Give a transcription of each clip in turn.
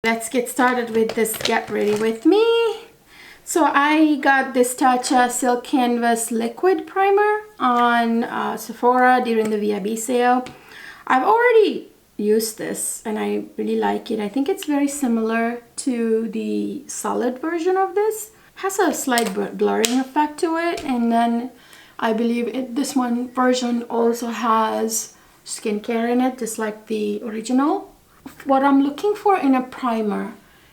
Let's get started with this Get Ready With Me. So I got this Tatcha Silk Canvas Liquid Primer on Sephora during the VIB sale. I've already used this and I really like it. I think it's very similar to the solid version of this. Has a slight blurring effect to it, and then I believe this one version also has skincare in it, just like the original. What I'm looking for in a primer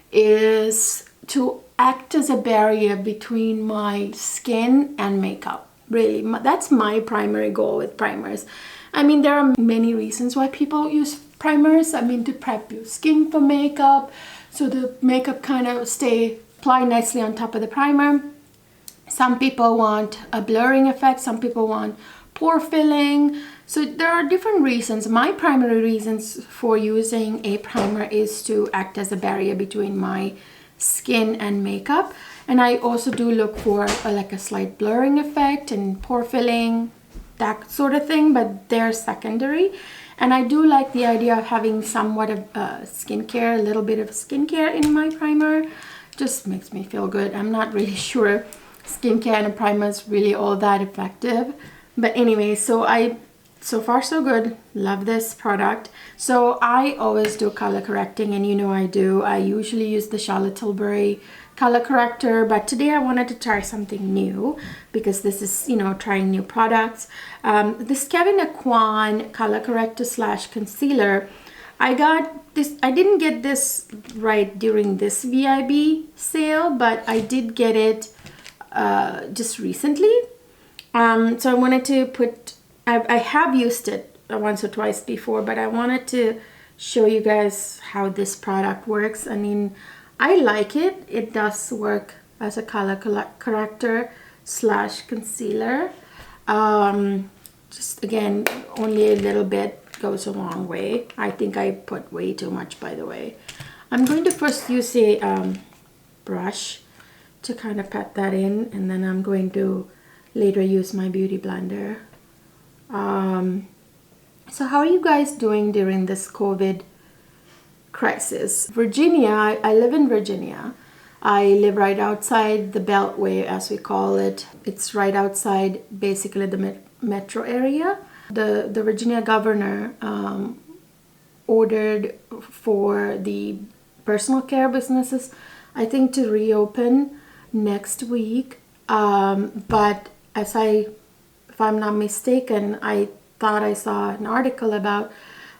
is to act as a barrier between my skin and makeup. Really, that's my primary goal with primers. I mean, there are many reasons why people use primers. I mean, to prep your skin for makeup, so the makeup kind of apply nicely on top of the primer. Some people want a blurring effect, some people want pore filling. So there are different reasons. My primary reasons for using a primer is to act as a barrier between my skin and makeup. And I also do look for like a slight blurring effect and pore filling, that sort of thing, but they're secondary. And I do like the idea of having somewhat of skincare, a little bit of skincare in my primer. Just makes me feel good. I'm not really sure skincare and a primer is really all that effective. But anyway, so far so good. Love this product. So I always do color correcting, and you know I do. I usually use the Charlotte Tilbury color corrector, but today I wanted to try something new because this is, you know, trying new products. This Kevyn Aucoin color corrector slash concealer, I got this. I didn't get this right during this VIB sale, but I did get it just recently. So I wanted to put, I have used it once or twice before, but I wanted to show you guys how this product works. I mean, I like it. It does work as a color corrector slash concealer. Just again, only a little bit goes a long way. I think I put way too much, by the way. I'm going to first use a brush to kind of pat that in, and then I'm going to later use my beauty blender. So how are you guys doing during this COVID crisis? Virginia, I live in Virginia. I live right outside the Beltway, as we call it. It's right outside basically the metro area. The Virginia governor ordered for the personal care businesses, I think, to reopen next week. But if I'm not mistaken, I thought I saw an article about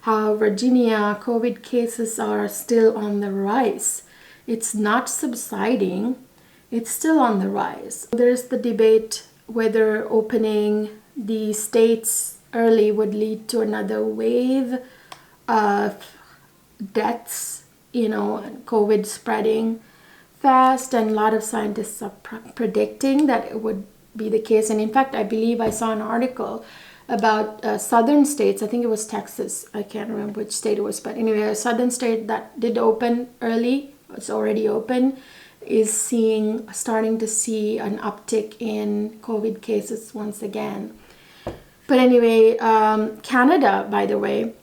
how Virginia COVID cases are still on the rise. It's not subsiding, it's still on the rise. There's the debate whether opening the states early would lead to another wave of deaths, you know, COVID spreading fast, and a lot of scientists are predicting that it would be the case. And in fact, I believe I saw an article about southern states. I think it was Texas. I can't remember which state it was, but anyway, a southern state that did open early, it's already open, is starting to see an uptick in COVID cases once again. But anyway, Canada, by the way,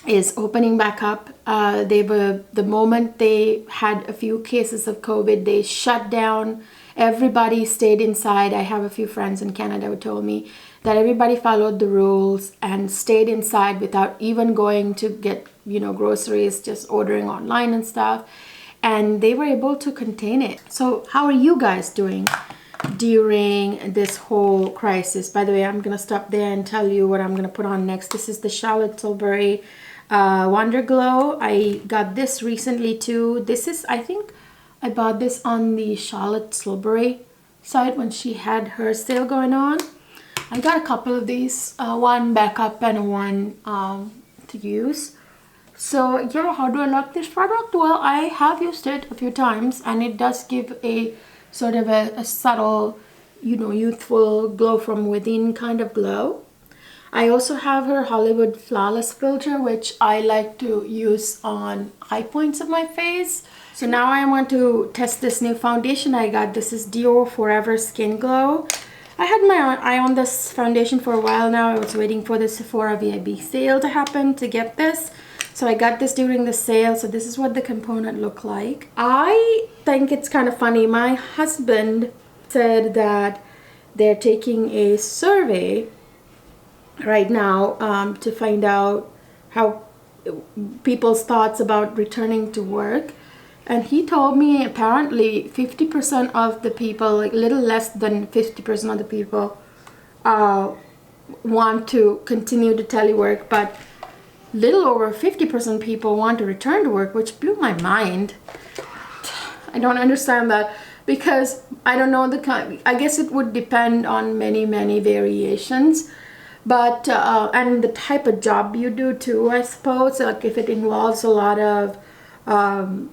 is opening back up. The moment they had a few cases of COVID, they shut down. Everybody stayed inside. I have a few friends in Canada who told me that everybody followed the rules and stayed inside without even going to get, you know, groceries, just ordering online and stuff. And they were able to contain it. So how are you guys doing during this whole crisis? By the way, I'm going to stop there and tell you what I'm going to put on next. This is the Charlotte Tilbury Wonder Glow. I got this recently too. This is, I think I bought this on the Charlotte Tilbury site when she had her sale going on. I got a couple of these, one backup and one to use. So yeah, how do I like this product? Well, I have used it a few times, and it does give a sort of a subtle, you know, youthful glow from within kind of glow. I also have her Hollywood Flawless filter, which I like to use on high points of my face. So now I want to test this new foundation I got. This is Dior Forever Skin Glow. I had my eye on this foundation for a while now. I was waiting for the Sephora VIB sale to happen to get this. So I got this during the sale. So this is what the component look like. I think it's kind of funny. My husband said that they're taking a survey right now to find out how people's thoughts about returning to work. And he told me apparently 50% of the people, like little less than 50% of the people want to continue to telework, but little over 50% people want to return to work, which blew my mind. I don't understand that, because I don't know I guess it would depend on many variations, but and the type of job you do too, I suppose. Like if it involves a lot of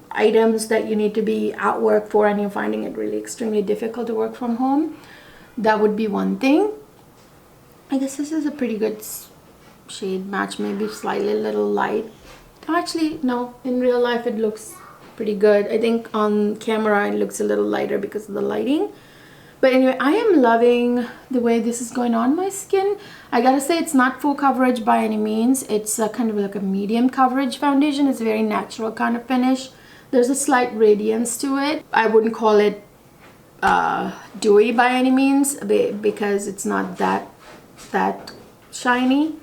items that you need to be at work for and you're finding it really extremely difficult to work from home, that would be one thing. I guess this is a pretty good shade match, maybe slightly a little light. Actually, no, in real life it looks pretty good. I think on camera it looks a little lighter because of the lighting. But anyway, I am loving the way this is going on my skin. I gotta say, it's not full coverage by any means. It's kind of like a medium coverage foundation. It's a very natural kind of finish. There's a slight radiance to it. I wouldn't call it dewy by any means, because it's not that shiny.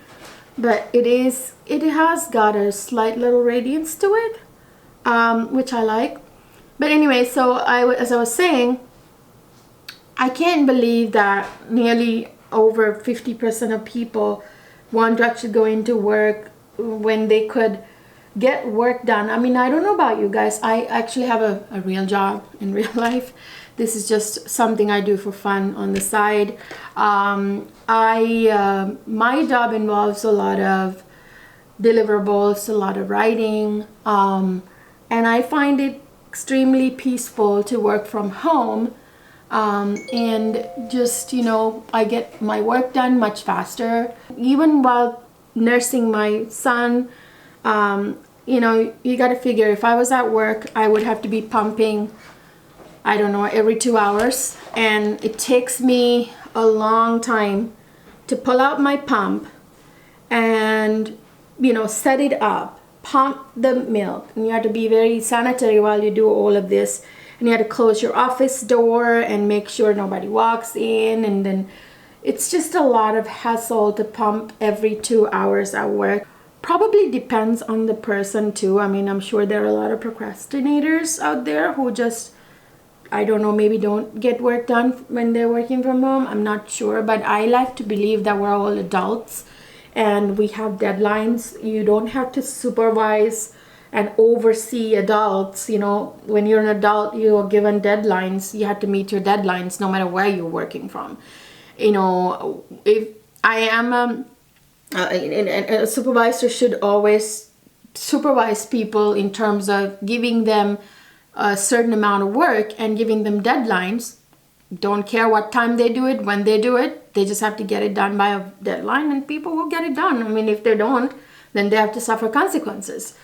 But it has got a slight little radiance to it, which I like. But anyway, so as I was saying, I can't believe that nearly over 50% of people want to actually go into work when they could get work done. I mean, I don't know about you guys. I actually have a real job in real life. This is just something I do for fun on the side. My job involves a lot of deliverables, a lot of writing, and I find it extremely peaceful to work from home. And just, you know, I get my work done much faster. Even while nursing my son, you know, you got to figure, if I was at work, I would have to be pumping, I don't know, every 2 hours. And it takes me a long time to pull out my pump and, you know, set it up, pump the milk. And you have to be very sanitary while you do all of this. And you have to close your office door and make sure nobody walks in. And then it's just a lot of hassle to pump every 2 hours at work. Probably depends on the person too. I mean, I'm sure there are a lot of procrastinators out there who just, I don't know, maybe don't get work done when they're working from home. I'm not sure, but I like to believe that we're all adults and we have deadlines. You don't have to supervise and oversee adults. You know, when you're an adult, you're given deadlines. You have to meet your deadlines no matter where you're working from. You know, if I am a supervisor should always supervise people in terms of giving them a certain amount of work and giving them deadlines. Don't care what time they do it, when they do it, they just have to get it done by a deadline, and people will get it done. I mean, if they don't, then they have to suffer consequences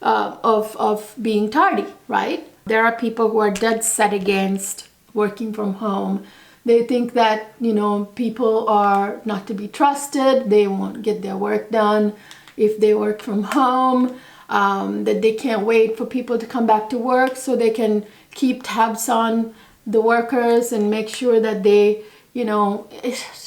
of being tardy, right? There are people who are dead set against working from home. They think that, you know, people are not to be trusted. They won't get their work done if they work from home. That they can't wait for people to come back to work so they can keep tabs on the workers and make sure that they, you know,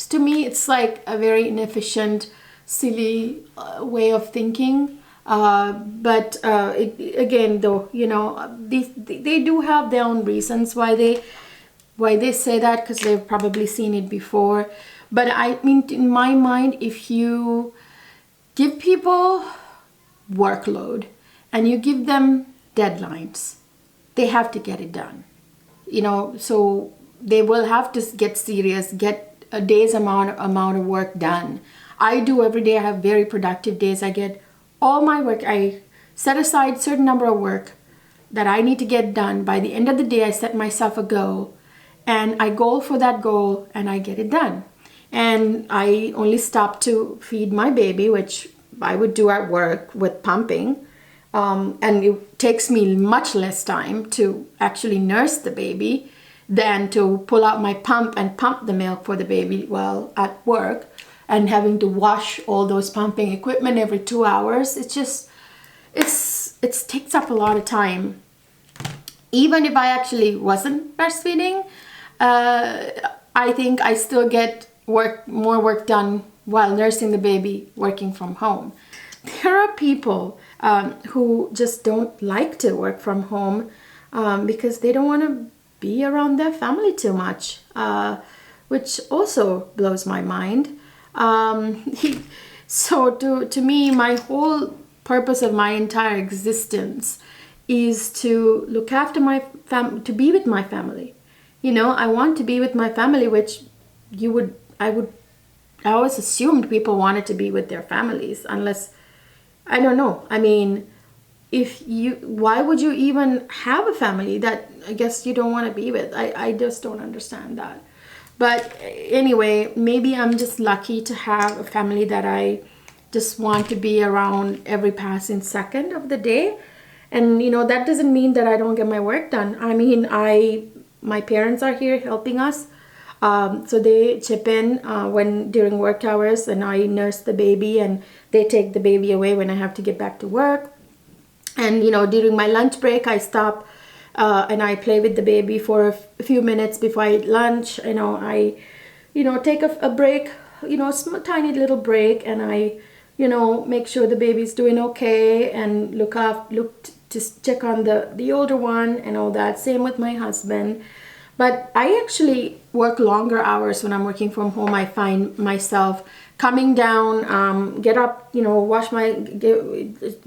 to me, it's like a very inefficient, silly way of thinking. But again, though, you know, they do have their own reasons why they say that, because they've probably seen it before. But I mean, in my mind, if you give people workload and you give them deadlines, they have to get it done. You know, so they will have to get serious, get a day's amount of work done. I do every day. I have very productive days. I get all my work. I set aside a certain number of work that I need to get done. By the end of the day, I set myself a goal and I goal for that goal and I get it done. And I only stop to feed my baby, which I would do at work with pumping. And it takes me much less time to actually nurse the baby than to pull out my pump and pump the milk for the baby while at work, and having to wash all those pumping equipment every 2 hours. It's just, it takes up a lot of time. Even if I actually wasn't breastfeeding, I think I still get more work done while nursing the baby working from home. There are people who just don't like to work from home because they don't want to be around their family too much, which also blows my mind. So to me, my whole purpose of my entire existence is to look after my family, to be with my family. You know, I want to be with my family, which I always assumed people wanted to be with their families, unless, I don't know. I mean, why would you even have a family that I guess you don't want to be with? I just don't understand that. But anyway, maybe I'm just lucky to have a family that I just want to be around every passing second of the day. And, you know, that doesn't mean that I don't get my work done. I mean, my parents are here helping us. So they chip in during work hours, and I nurse the baby, and they take the baby away when I have to get back to work. And, you know, during my lunch break, I stop and I play with the baby for a few minutes before I eat lunch. You know, I take a break, you know, a tiny little break, and I, you know, make sure the baby's doing okay and look to check on the older one and all that. Same with my husband. But I actually work longer hours when I'm working from home. I find myself coming down, get up, you know,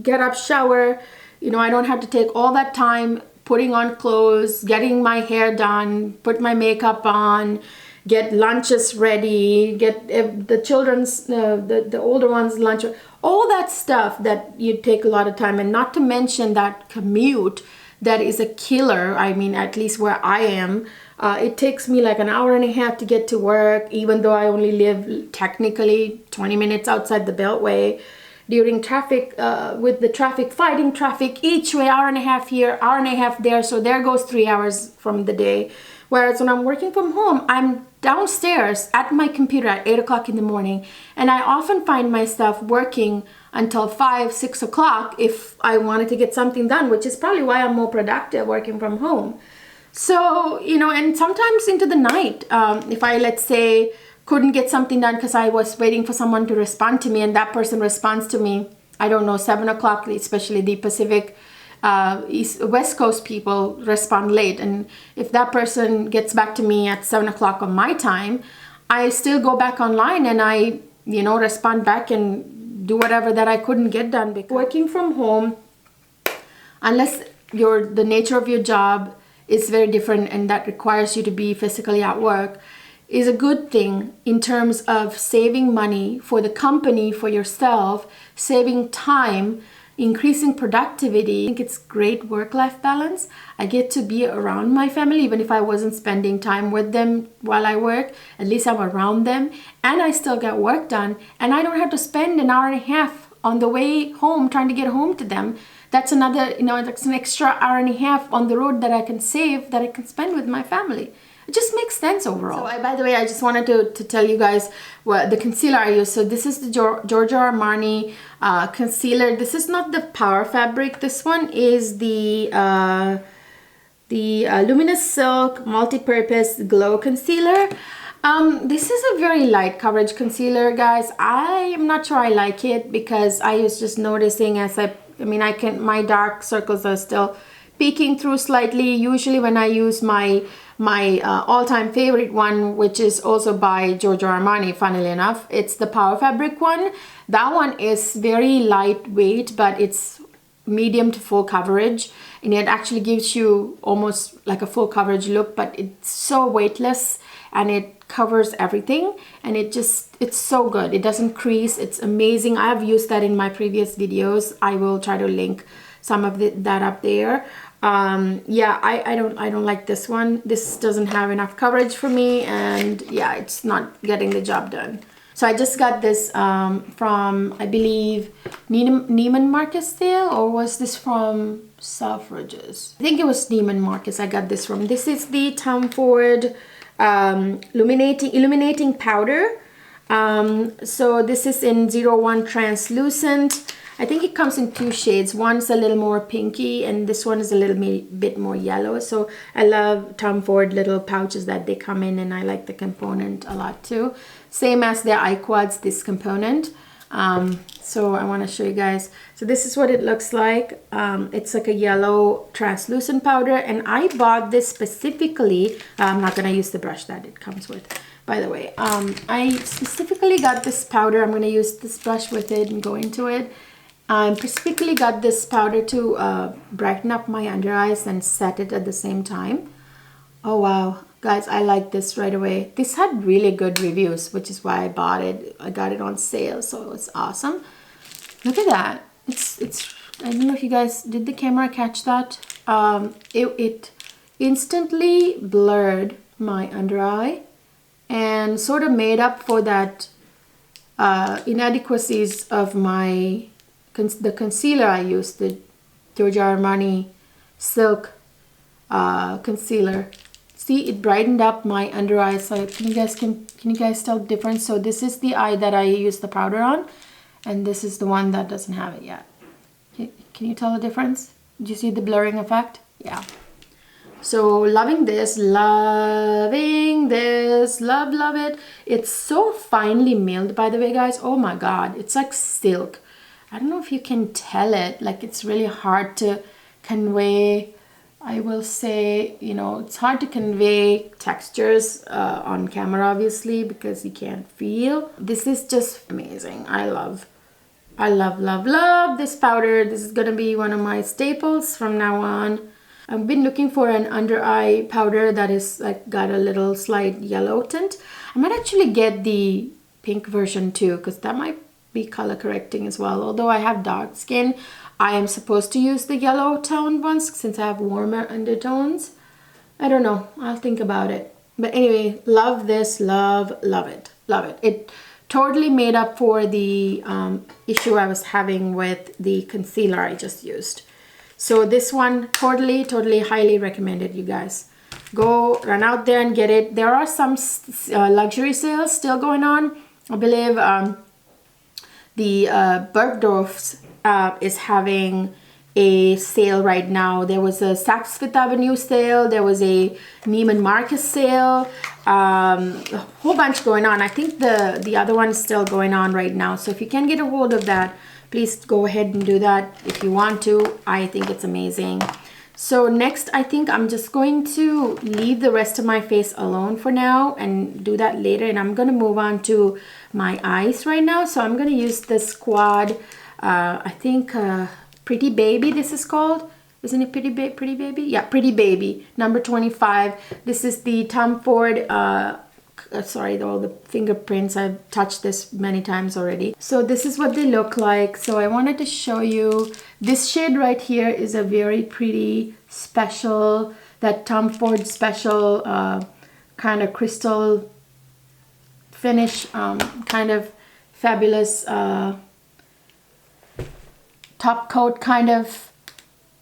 get up, shower. You know, I don't have to take all that time putting on clothes, getting my hair done, put my makeup on, get lunches ready, get the children's, the older ones' lunch, all that stuff that you take a lot of time. And not to mention that commute that is a killer. I mean, at least where I am, it takes me like an hour and a half to get to work, even though I only live technically 20 minutes outside the Beltway. During traffic, with the traffic, fighting traffic each way, hour and a half here, hour and a half there, so there goes 3 hours from the day. Whereas when I'm working from home, I'm downstairs at my computer at 8 o'clock in the morning, and I often find myself working until 5, 6 o'clock if I wanted to get something done, which is probably why I'm more productive working from home. So, you know, and sometimes into the night, if I, let's say, couldn't get something done because I was waiting for someone to respond to me, and that person responds to me, I don't know, 7 o'clock, especially the Pacific West Coast people respond late. And if that person gets back to me at 7 o'clock on my time, I still go back online and I, you know, respond back and do whatever that I couldn't get done. Because working from home, unless the nature of your job is very different and that requires you to be physically at work, is a good thing in terms of saving money for the company, for yourself, saving time, increasing productivity. I think it's great work-life balance. I get to be around my family, even if I wasn't spending time with them while I work. At least I'm around them, and I still get work done, and I don't have to spend an hour and a half on the way home trying to get home to them. That's another, you know, that's an extra hour and a half on the road that I can save, that I can spend with my family. It just makes sense overall. So by the way, I just wanted to tell you guys what the concealer I use. So this is the Giorgio Armani concealer. This is not the Power Fabric. This one is the Luminous Silk Multi-Purpose Glow Concealer. This is a very light coverage concealer, guys. I am not sure I like it because I was just noticing as my dark circles are still peeking through slightly. Usually when I use my all-time favorite one, which is also by Giorgio Armani, funnily enough, it's the Power Fabric one. That one is very lightweight, but it's medium to full coverage, and it actually gives you almost like a full coverage look, but it's so weightless and it covers everything, and it's so good. It doesn't crease. It's amazing. I have used that in my previous videos. I will try to link some of that up there. Yeah, I don't like this one. This doesn't have enough coverage for me, and yeah, it's not getting the job done. So I just got this from, I believe, Neiman Marcus sale, or was this from Selfridges? I think it was Neiman Marcus I got this from. This is the Tom Ford illuminating powder. So this is in 01 translucent. I think it comes in 2 shades. One's a little more pinky and this one is a little bit more yellow. So I love Tom Ford little pouches that they come in, and I like the component a lot too. Same as their eye quads, this component. So I want to show you guys. So this is what it looks like. It's like a yellow translucent powder, and I bought this specifically. I'm not going to use the brush that it comes with, by the way. I specifically got this powder. I'm going to use this brush with it and go into it. I specifically got this powder to brighten up my under eyes and set it at the same time. Oh wow, guys, I like this right away. This had really good reviews, which is why I bought it. I got it on sale, so it's awesome. Look at that. It's I don't know if you guys, did the camera catch that? It instantly blurred my under eye and sort of made up for that inadequacies of my the concealer I used, the Giorgio Armani Silk concealer. See, it brightened up my under eye. So can you guys tell the difference? So this is the eye that I used the powder on, and this is the one that doesn't have it yet. Can you tell the difference? Did you see the blurring effect? Yeah. So loving this, love it. It's so finely milled, by the way, guys. Oh my god, it's like silk. I don't know if you can tell it, like it's really hard to convey. I will say, you know, it's hard to convey textures on camera, obviously, because you can't feel. This is just amazing. I love this powder. This is gonna be one of my staples from now on. I've been looking for an under eye powder that is like got a little slight yellow tint. I might actually get the pink version too, because that might be color correcting as well. Although I have dark skin, I am supposed to use the yellow toned ones since I have warmer undertones. I don't know, I'll think about it. But anyway, love this, love it. It totally made up for the issue I was having with the concealer I just used. So this one, totally highly recommended, you guys. Go run out there and get it. There are some luxury sales still going on. I believe the Bergdorf's is having a sale right now. There was a Saks Fifth Avenue sale. There was a Neiman Marcus sale. A whole bunch going on. I think the other one is still going on right now. So if you can get a hold of that, please go ahead and do that if you want to. I think it's amazing. So next, I think I'm just going to leave the rest of my face alone for now and do that later. And I'm going to move on to my eyes right now. So I'm going to use this quad, I think Pretty Baby this is called. Isn't it Pretty Baby? Yeah, Pretty Baby, number 25. This is the Tom Ford, sorry, all the fingerprints. I've touched this many times already. So this is what they look like. So I wanted to show you this shade right here is a very pretty special, that Tom Ford special kind of crystal finish, kind of fabulous top coat kind of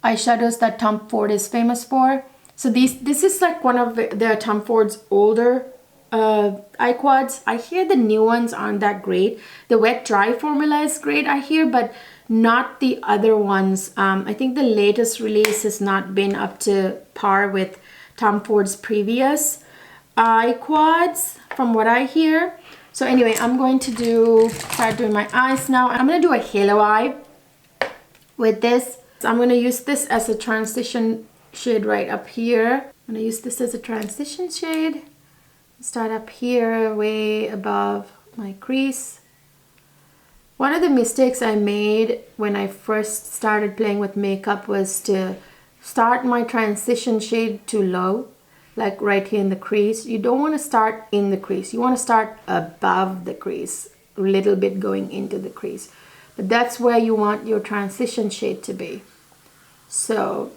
eyeshadows that Tom Ford is famous for. So this is like one of the Tom Ford's older eye quads. I hear the new ones aren't that great. The wet dry formula is great, I hear, but not the other ones. I think the latest release has not been up to par with Tom Ford's previous eye quads from what I hear. So anyway, I'm going to start doing my eyes now. I'm going to do a halo eye with this. So I'm going to use this as a transition shade right up here. I'm going to use this as a transition shade. Start up here, way above my crease. One of the mistakes I made when I first started playing with makeup was to start my transition shade too low, like right here in the crease. You don't want to start in the crease. You want to start above the crease, a little bit going into the crease. But that's where you want your transition shade to be. So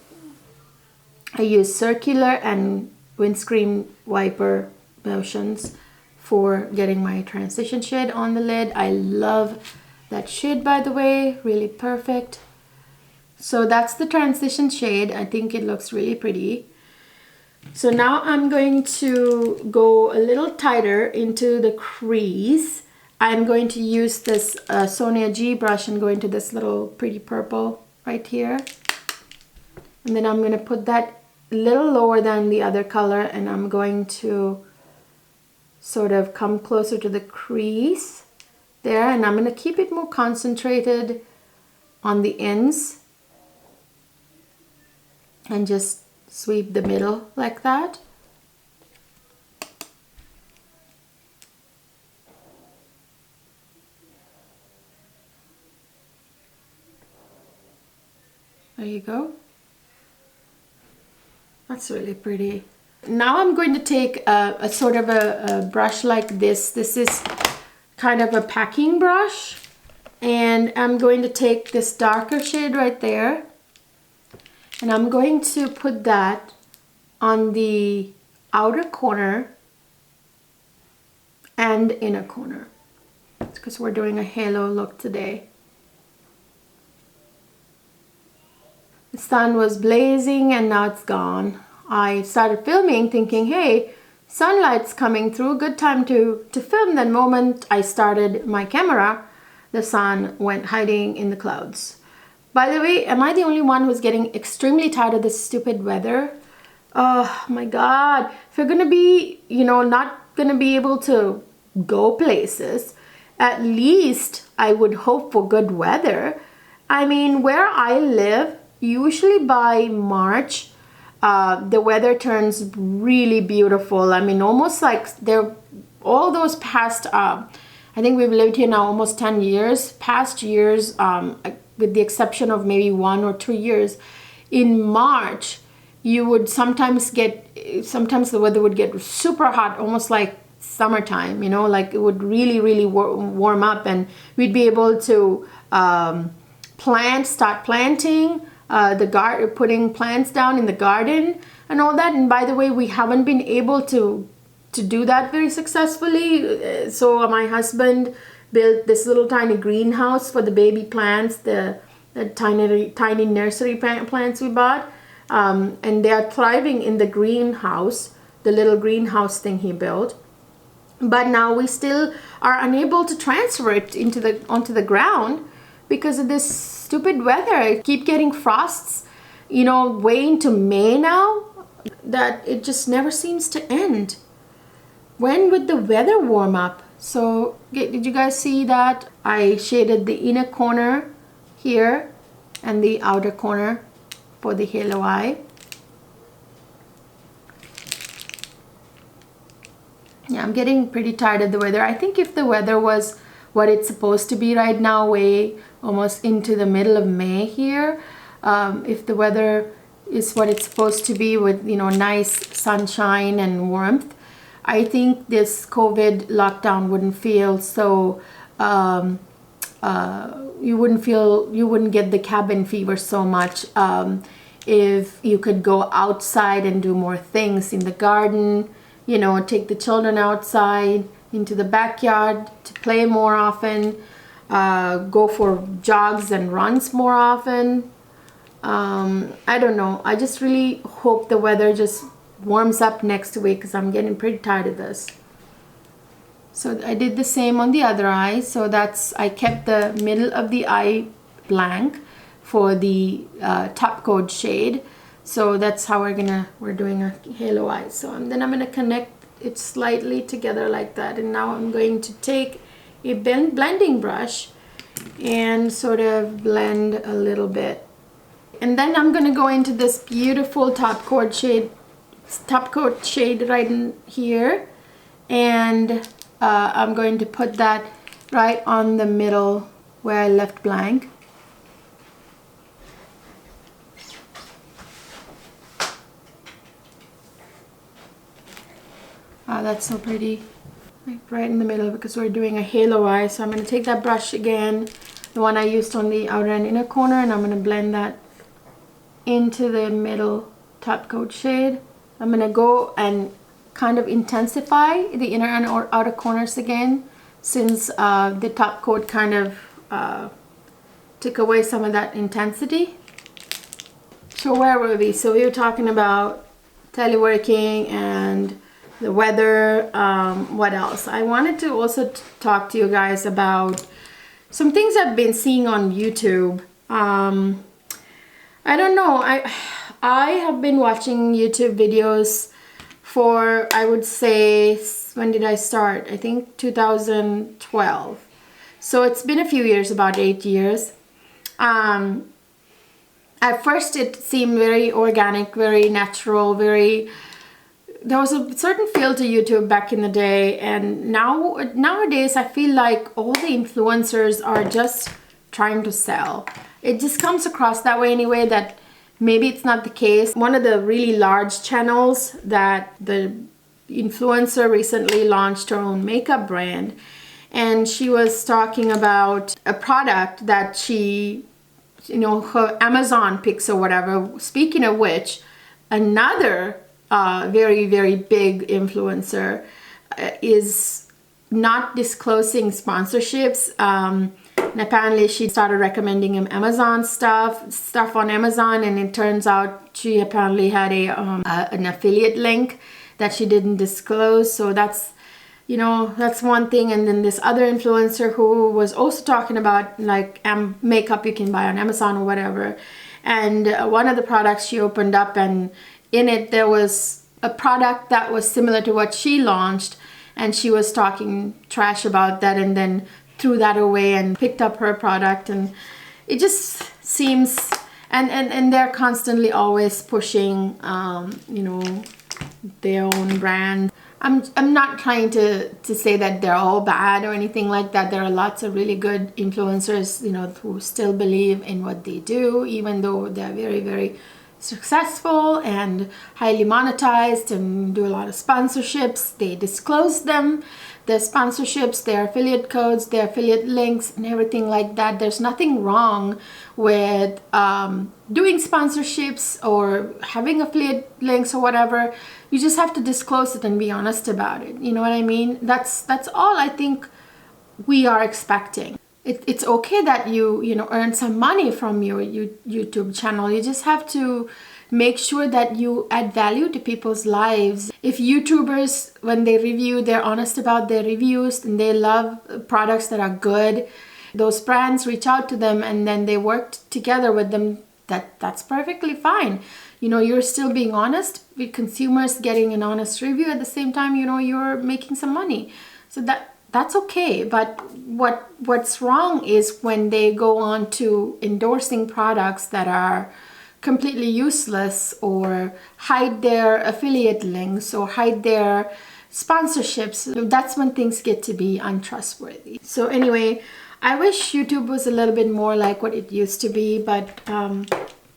I use circular and windscreen wiper motions for getting my transition shade on the lid. I love that shade, by the way, really perfect. So that's the transition shade. I think it looks really pretty. So now I'm going to go a little tighter into the crease. I'm going to use this Sonia G brush and go into this little pretty purple right here. And then I'm going to put that a little lower than the other color, and I'm going to sort of come closer to the crease there, and I'm going to keep it more concentrated on the ends and just sweep the middle like that. There you go. That's really pretty. Now I'm going to take a sort of a brush like this. This is kind of a packing brush, and I'm going to take this darker shade right there, and I'm going to put that on the outer corner and inner corner, because we're doing a halo look today. The sun was blazing and now it's gone. I started filming thinking, hey, sunlight's coming through, good time to film. The moment I started my camera, the sun went hiding in the clouds. By the way, am I the only one who's getting extremely tired of this stupid weather? Oh my God. If you're gonna be, you know, not gonna be able to go places, at least I would hope for good weather. I mean, where I live, usually by March, the weather turns really beautiful. I mean, almost like all those past, I think we've lived here now almost 10 years, past years, with the exception of maybe 1 or 2 years, in March, you would sometimes the weather would get super hot, almost like summertime, you know, like it would really, really warm up, and we'd be able to start planting, putting plants down in the garden and all that. And by the way, we haven't been able to do that very successfully. So my husband built this little tiny greenhouse for the baby plants, the tiny nursery plants we bought, and they are thriving in the greenhouse, the little greenhouse thing he built. But now we still are unable to transfer it onto the ground because of this stupid weather. I keep getting frosts, you know, way into May now, that it just never seems to end. When would the weather warm up? So did you guys see that? I shaded the inner corner here and the outer corner for the halo eye. Yeah, I'm getting pretty tired of the weather. I think if the weather was what it's supposed to be right now, way almost into the middle of May here, if the weather is what it's supposed to be with, you know, nice sunshine and warmth, I think this COVID lockdown wouldn't feel so, you wouldn't get the cabin fever so much if you could go outside and do more things in the garden, you know, take the children outside into the backyard to play more often, go for jogs and runs more often. I don't know. I just really hope the weather just warms up next week, because I'm getting pretty tired of this. So I did the same on the other eye. So I kept the middle of the eye blank for the top coat shade. So that's how we're doing a halo eye. So then I'm gonna connect it slightly together like that. And now I'm going to take a blending brush and sort of blend a little bit. And then I'm gonna go into this beautiful top coat shade right in here, and I'm going to put that right on the middle where I left blank. Wow, that's so pretty. Right in the middle, because we're doing a halo eye. So I'm going to take that brush again, the one I used on the outer and inner corner, and I'm going to blend that into the middle top coat shade. I'm going to go and kind of intensify the inner and outer corners again, since the top coat kind of took away some of that intensity. So where were we? So we were talking about teleworking and the weather. What else? I wanted to also talk to you guys about some things I've been seeing on YouTube. I don't know. I have been watching YouTube videos for, I would say, when did I start? I think 2012. So it's been a few years, about 8 years. At first it seemed very organic, very natural, there was a certain feel to YouTube back in the day, and nowadays I feel like all the influencers are just trying to sell. It just comes across that way anyway, that maybe it's not the case. One of the really large channels, that the influencer recently launched her own makeup brand, and she was talking about a product that she, you know, her Amazon picks or whatever. Speaking of which, another very big influencer is not disclosing sponsorships, and apparently she started recommending him Amazon stuff on Amazon, and it turns out she apparently had an affiliate link that she didn't disclose. So that's, you know, that's one thing. And then this other influencer who was also talking about like makeup you can buy on Amazon or whatever, and one of the products she opened up, and in it there was a product that was similar to what she launched, and she was talking trash about that and then threw that away and picked up her product. And it just seems, and they're constantly always pushing you know, their own brand. I'm not trying to say that they're all bad or anything like that. There are lots of really good influencers, you know, who still believe in what they do, even though they're very successful and highly monetized and do a lot of sponsorships. They disclose them, their sponsorships, their affiliate codes, their affiliate links, and everything like that. There's nothing wrong with doing sponsorships or having affiliate links or whatever. You just have to disclose it and be honest about it. You know what I mean? That's all I think we are expecting. It's okay that you know, earn some money from your YouTube channel. You just have to make sure that you add value to people's lives. If YouTubers, when they review, they're honest about their reviews and they love products that are good, those brands reach out to them and then they work together with them, that's perfectly fine. You know, you're still being honest with consumers, getting an honest review. At the same time, you know, you're making some money. So that's okay. But what's wrong is when they go on to endorsing products that are completely useless, or hide their affiliate links, or hide their sponsorships. That's when things get to be untrustworthy. So anyway, I wish YouTube was a little bit more like what it used to be, but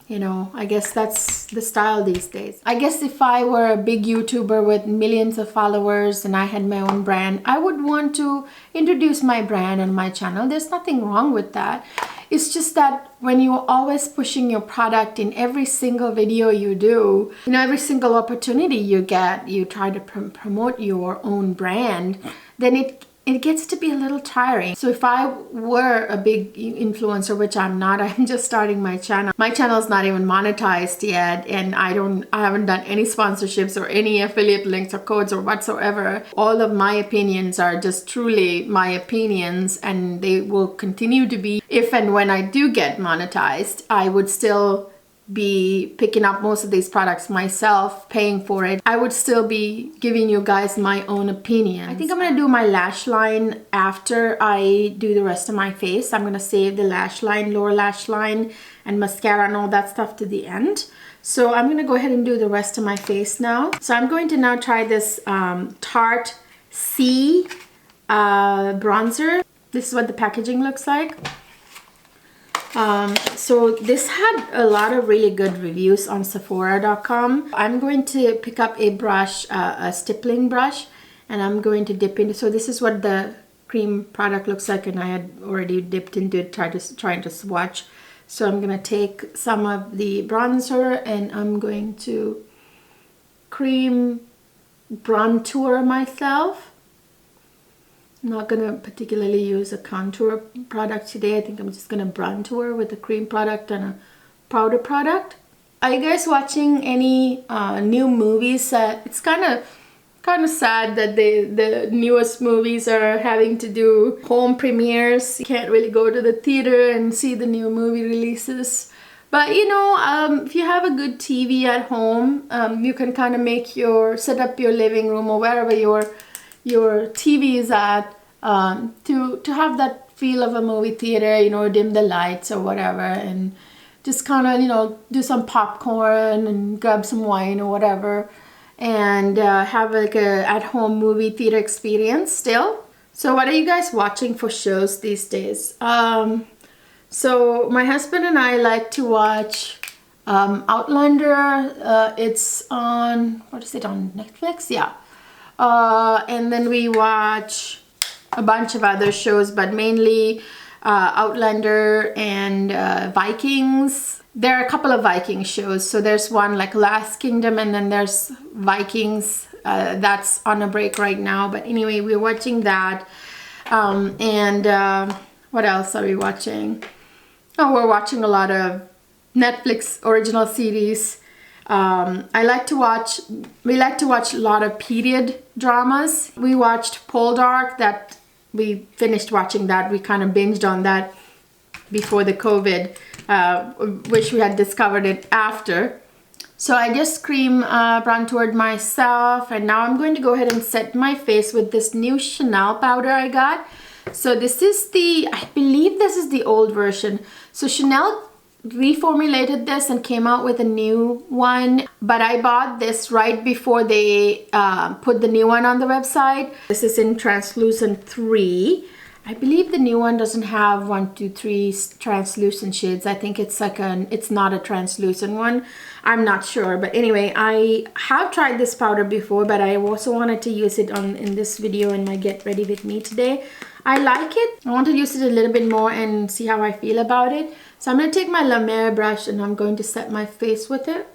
you know, I guess that's the style these days. I guess if I were a big YouTuber with millions of followers and I had my own brand, I would want to introduce my brand on my channel. There's nothing wrong with that. It's just that when you're always pushing your product in every single video you do, you know, every single opportunity you get, you try to promote your own brand, then it gets to be a little tiring. So if I were a big influencer, which I'm not, I'm just starting my channel. My channel is not even monetized yet, and I haven't done any sponsorships or any affiliate links or codes or whatsoever. All of my opinions are just truly my opinions, and they will continue to be. If and when I do get monetized, I would still be picking up most of these products myself, paying for it. I would still be giving you guys my own opinion. I think I'm gonna do my lash line after I do the rest of my face. I'm gonna save the lash line, lower lash line, and mascara and all that stuff to the end. So I'm gonna go ahead and do the rest of my face now. So I'm going to now try this Tarte C bronzer. This is what the packaging looks like. So this had a lot of really good reviews on Sephora.com. I'm going to pick up a brush, a stippling brush, and I'm going to dip into, so this is what the cream product looks like, and I had already dipped into it, trying to swatch. So I'm going to take some of the bronzer and I'm going to cream bronzer myself. I'm not going to particularly use a contour product today. I think I'm just going to bronzer with a cream product and a powder product. Are you guys watching any new movies? It's kind of kind of sad that the newest movies are having to do home premieres. You can't really go to the theater and see the new movie releases. But you know, if you have a good TV at home, you can kind of set up your living room or wherever your TV is at, to have that feel of a movie theater, you know, dim the lights or whatever, and just kind of, you know, do some popcorn and grab some wine or whatever, and have like a at-home movie theater experience still. So what are you guys watching for shows these days? So my husband and I like to watch Outlander. It's on, what is it, on Netflix? Yeah. And then we watch a bunch of other shows, but mainly Outlander and Vikings. There are a couple of Viking shows. So there's one like Last Kingdom, and then there's Vikings. That's on a break right now. But anyway, we're watching that. What else are we watching? Oh, we're watching a lot of Netflix original series. We like to watch a lot of period dramas. We watched Poldark, that we finished watching that. We kind of binged on that before the COVID. Wish we had discovered it after. So I just cream contoured myself, and now I'm going to go ahead and set my face with this new Chanel powder I got. So this is I believe this is the old version. So Chanel reformulated this and came out with a new one, but I bought this right before they put the new one on the website. This is in translucent 3. I believe the new one doesn't have 1, 2, 3 translucent shades. I think it's like it's not a translucent one. I'm not sure, but anyway, I have tried this powder before, but I also wanted to use it in this video in my Get Ready With Me today. I like it. I want to use it a little bit more and see how I feel about it. So I'm going to take my La Mer brush and I'm going to set my face with it.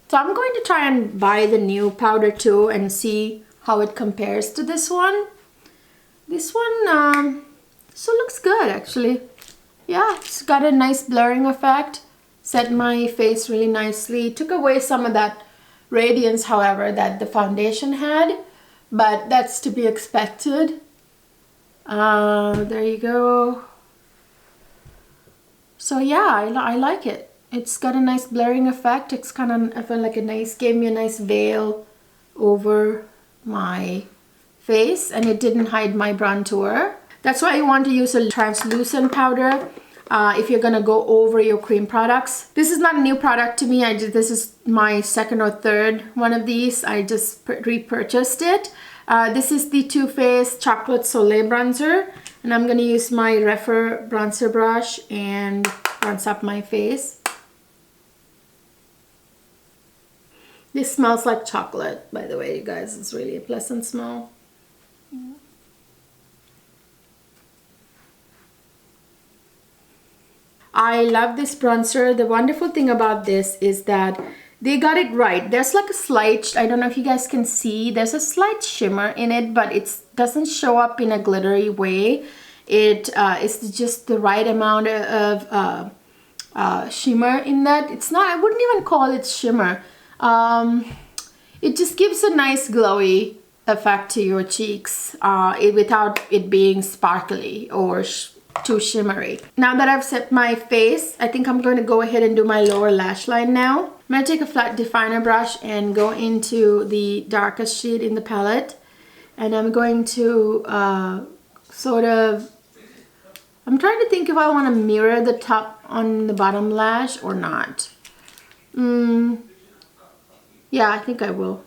So I'm going to try and buy the new powder too and see how it compares to this one. This one so looks good actually. Yeah, it's got a nice blurring effect. Set my face really nicely. Took away some of that radiance, however, that the foundation had, but that's to be expected. There you go. So yeah, I like it. It's got a nice blurring effect. It's kind of, I feel like gave me a nice veil over my face, and it didn't hide my bronzer. That's why you want to use a translucent powder if you're gonna go over your cream products. This is not a new product to me. This is my second or third one of these. I just repurchased it. This is the Too Faced Chocolate Soleil bronzer, and I'm gonna use my Refer bronzer brush and bronze up my face. This smells like chocolate, by the way, you guys. It's really a pleasant smell. I love this bronzer. The wonderful thing about this is that they got it right. There's like a slight, I don't know if you guys can see, there's a slight shimmer in it, but it doesn't show up in a glittery way. It's just the right amount of shimmer in that. It's not, I wouldn't even call it shimmer. It just gives a nice glowy effect to your cheeks without it being sparkly or too shimmery. Now that I've set my face, I think I'm going to go ahead and do my lower lash line now. I'm going to take a flat definer brush and go into the darkest shade in the palette, and I'm going to I'm trying to think if I want to mirror the top on the bottom lash or not. Yeah, I think I will.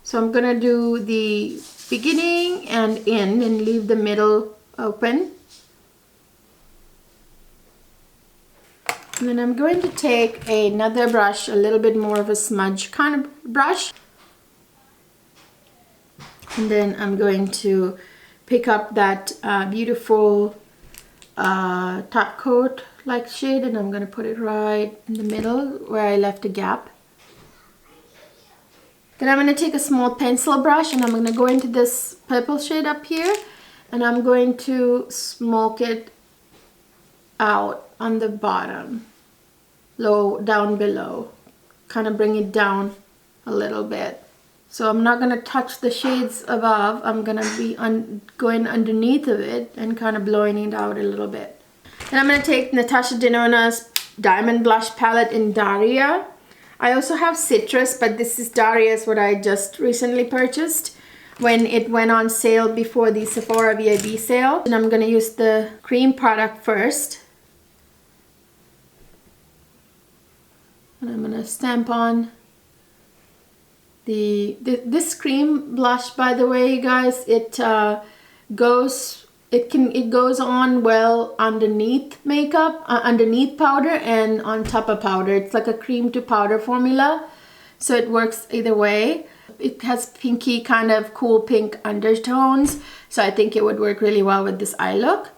So I'm gonna do the beginning and end and leave the middle open. And then I'm going to take another brush, a little bit more of a smudge kind of brush. And then I'm going to pick up that beautiful top coat like shade, and I'm going to put it right in the middle where I left a gap. Then I'm going to take a small pencil brush and I'm going to go into this purple shade up here, and I'm going to smoke it out on the bottom, low down below, kind of bring it down a little bit. So I'm not going to touch the shades above. I'm going to be going underneath of it and kind of blowing it out a little bit. And I'm going to take Natasha Denona's Diamond Blush Palette in Daria. I also have Citrus, but this is Daria's, what I just recently purchased when it went on sale before the Sephora VIB sale. And I'm going to use the cream product first. And I'm going to stamp on this cream blush, by the way, guys. It goes on well underneath makeup, underneath powder and on top of powder. It's like a cream to powder formula, so it works either way. It has pinky, kind of cool pink undertones, so I think it would work really well with this eye look.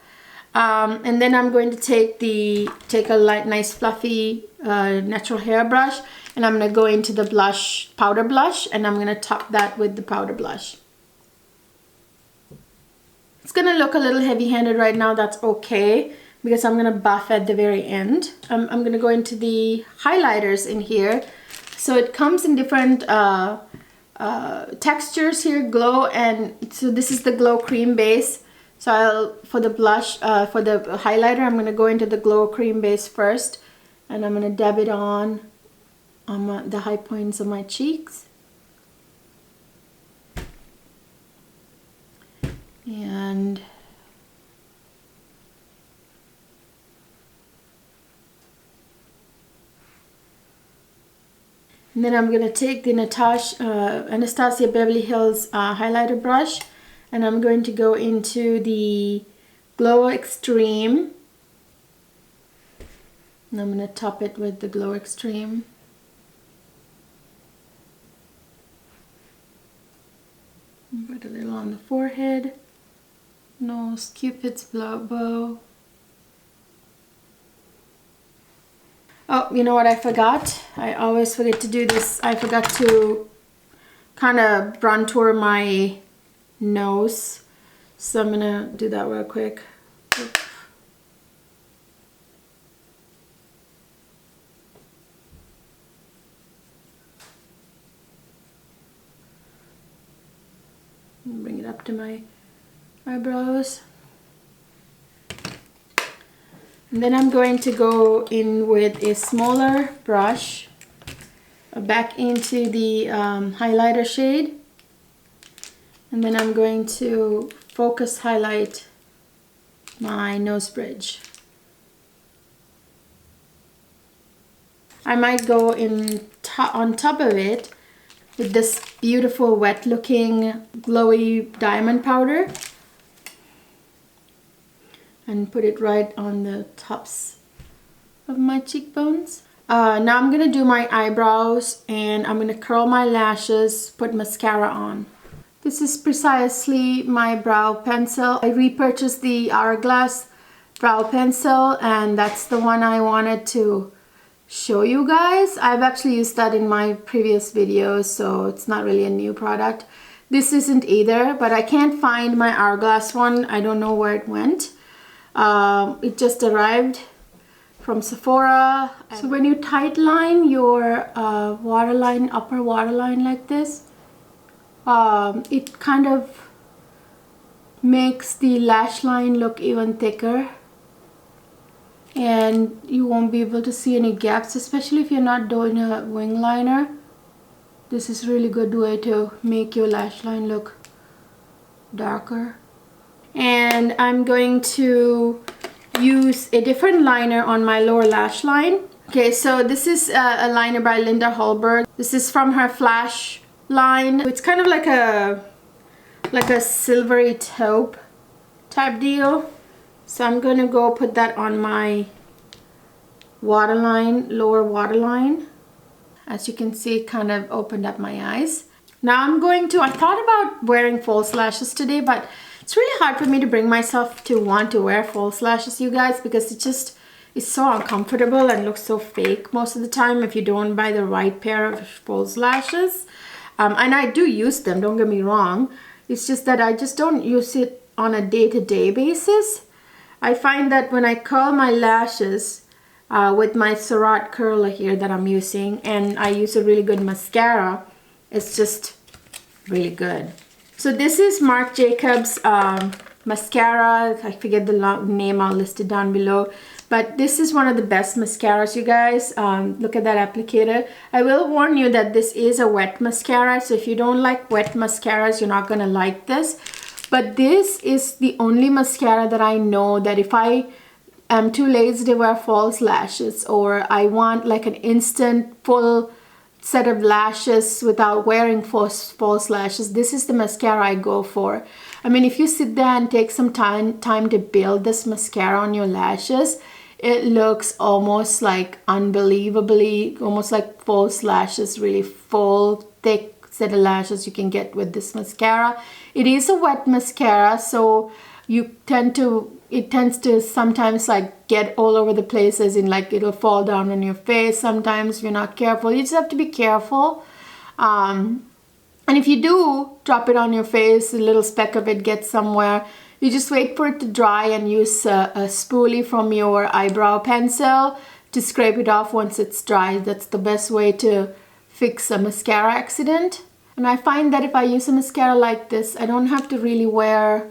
And then I'm going to take a light, nice fluffy natural hair brush, and I'm going to go into the blush, powder blush, and I'm going to top that with the powder blush. It's going to look a little heavy-handed right now. That's okay, because I'm going to buff at the very end. I'm going to go into the highlighters in here. So it comes in different textures here, glow, and so this is the glow cream base. So for the blush, for the highlighter, I'm going to go into the glow cream base first, and I'm going to dab it on the high points of my cheeks. And then I'm going to take the Anastasia Beverly Hills highlighter brush, and I'm going to go into the Glow Extreme, and I'm going to top it with the Glow Extreme. Put a little on the forehead, nose, Cupid's bow. Oh, you know what I forgot? I always forget to do this. I forgot to kind of bronzer my nose. So I'm gonna do that real quick. Oops. Bring it up to my eyebrows. And then I'm going to go in with a smaller brush back into the highlighter shade. And then I'm going to focus highlight my nose bridge. I might go on top of it with this beautiful wet looking glowy diamond powder and put it right on the tops of my cheekbones. Now I'm gonna do my eyebrows, and I'm gonna curl my lashes, put mascara on. This is precisely my brow pencil. I repurchased the Hourglass brow pencil, and that's the one I wanted to show you guys. I've actually used that in my previous videos, so it's not really a new product. This isn't either, but I can't find my Hourglass one. I don't know where it went. It just arrived from Sephora. So when you tight line your waterline, upper waterline like this, it kind of makes the lash line look even thicker, and you won't be able to see any gaps, especially if you're not doing a wing liner. This is a really good way to make your lash line look darker. And I'm going to use a different liner on my lower lash line. Okay, so this is a liner by Linda Hallberg. This is from her Flash line. It's kind of like a silvery taupe type deal. So I'm going to go put that on my waterline, lower waterline. As you can see, it kind of opened up my eyes. Now I thought about wearing false lashes today, but it's really hard for me to bring myself to want to wear false lashes, you guys, because it's so uncomfortable and looks so fake most of the time if you don't buy the right pair of false lashes. And I do use them, don't get me wrong. It's just that I just don't use it on a day-to-day basis. I find that when I curl my lashes, with my Surratt curler here that I'm using, and I use a really good mascara. It's just really good. So this is Marc Jacobs mascara. I forget the name, I'll list it down below. But this is one of the best mascaras, you guys. Look at that applicator. I will warn you that this is a wet mascara, so if you don't like wet mascaras, you're not gonna like this. But this is the only mascara that I know that if I am too lazy to wear false lashes, or I want like an instant full set of lashes without wearing false lashes, this is the mascara I go for. I mean, if you sit there and take some time to build this mascara on your lashes, it looks almost like unbelievably, almost like false lashes, really full, thick set of lashes you can get with this mascara. It is a wet mascara, so it tends to sometimes like get all over the place, as in like it'll fall down on your face sometimes if you're not careful. You just have to be careful. And if you do drop it on your face, a little speck of it gets somewhere, you just wait for it to dry and use a spoolie from your eyebrow pencil to scrape it off once it's dry. That's the best way to fix a mascara accident. And I find that if I use a mascara like this, I don't have to really wear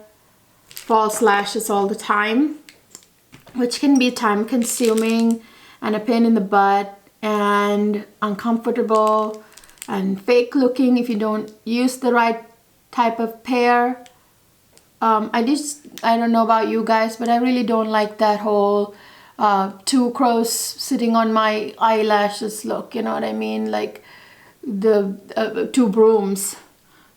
false lashes all the time, which can be time consuming and a pain in the butt and uncomfortable and fake looking if you don't use the right type of pair. I don't know about you guys, but I really don't like that whole two crows sitting on my eyelashes look, you know what I mean? Like the two brooms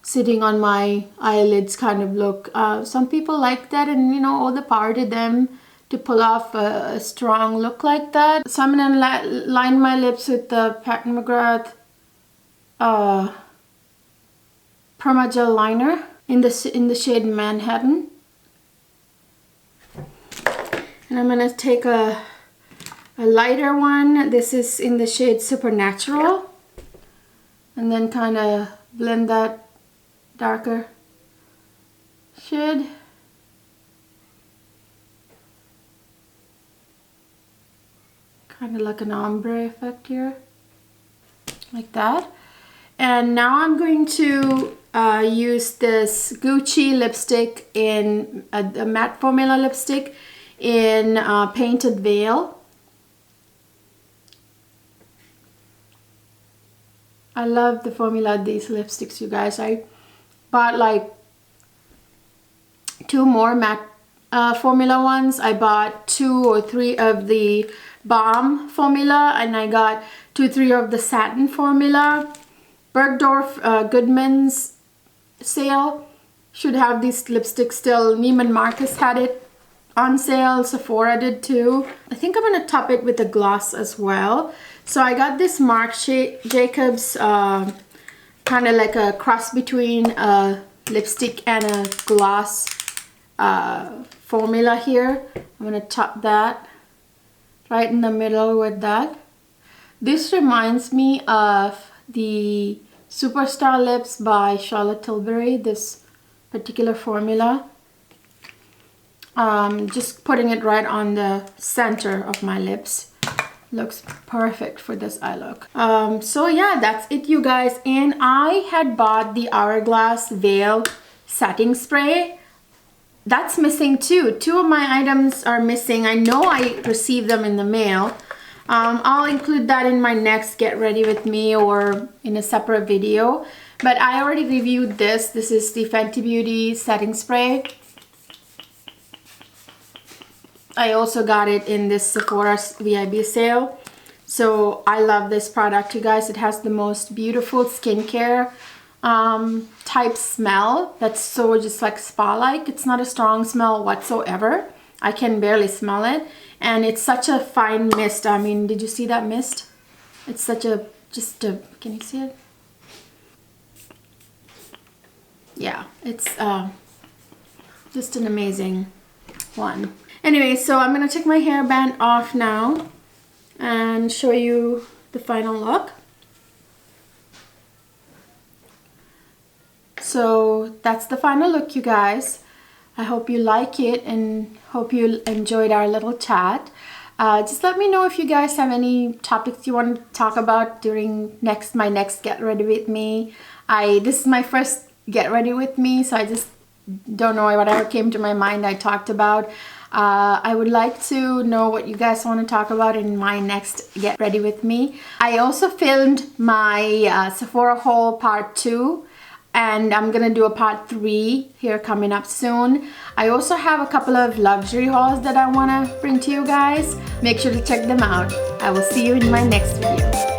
sitting on my eyelids kind of look. Some people like that, and you know, all the power to them to pull off a strong look like that. So I'm gonna line my lips with the Pat McGrath Permagel liner in the shade Manhattan. And I'm gonna take a lighter one. This is in the shade Supernatural, and then kind of blend that darker shade. Kind of like an ombre effect here, like that. And now I'm going to use this Gucci lipstick in a matte formula lipstick in Painted Veil. I love the formula of these lipsticks, you guys. I bought like 2 more matte formula ones. I bought 2 or 3 of the Balm formula, and I got 2 or 3 of the satin formula. Bergdorf Goodman's sale should have these lipsticks still. Neiman Marcus had it on sale. Sephora did too. I think I'm gonna top it with a gloss as well. So I got this Marc Jacobs kind of like a cross between a lipstick and a gloss formula here. I'm gonna top that right in the middle with that. This reminds me of the Superstar Lips by Charlotte Tilbury, this particular formula. Just putting it right on the center of my lips. Looks perfect for this eye look. So yeah, that's it, you guys. And I had bought the Hourglass Veil setting spray. That's missing too. 2 of my items are missing. I know I received them in the mail. I'll include that in my next Get Ready With Me or in a separate video. But I already reviewed this. This is the Fenty Beauty setting spray. I also got it in this Sephora VIB sale. So I love this product, you guys. It has the most beautiful skincare type smell that's so just like spa-like. It's not a strong smell whatsoever. I can barely smell it. And it's such a fine mist. I mean, did you see that mist? It's such a, can you see it? Yeah, it's just an amazing one. Anyway, so I'm gonna take my hairband off now and show you the final look. So that's the final look, you guys. I hope you like it and hope you enjoyed our little chat. Just let me know if you guys have any topics you want to talk about during my next Get Ready With Me. This is my first Get Ready With Me, so I just don't know, whatever came to my mind I talked about. I would like to know what you guys want to talk about in my next Get Ready With Me. I also filmed my Sephora haul part 2, and I'm gonna do a part 3 here coming up soon. I also have a couple of luxury hauls that I wanna bring to you guys. Make sure to check them out. I will see you in my next video.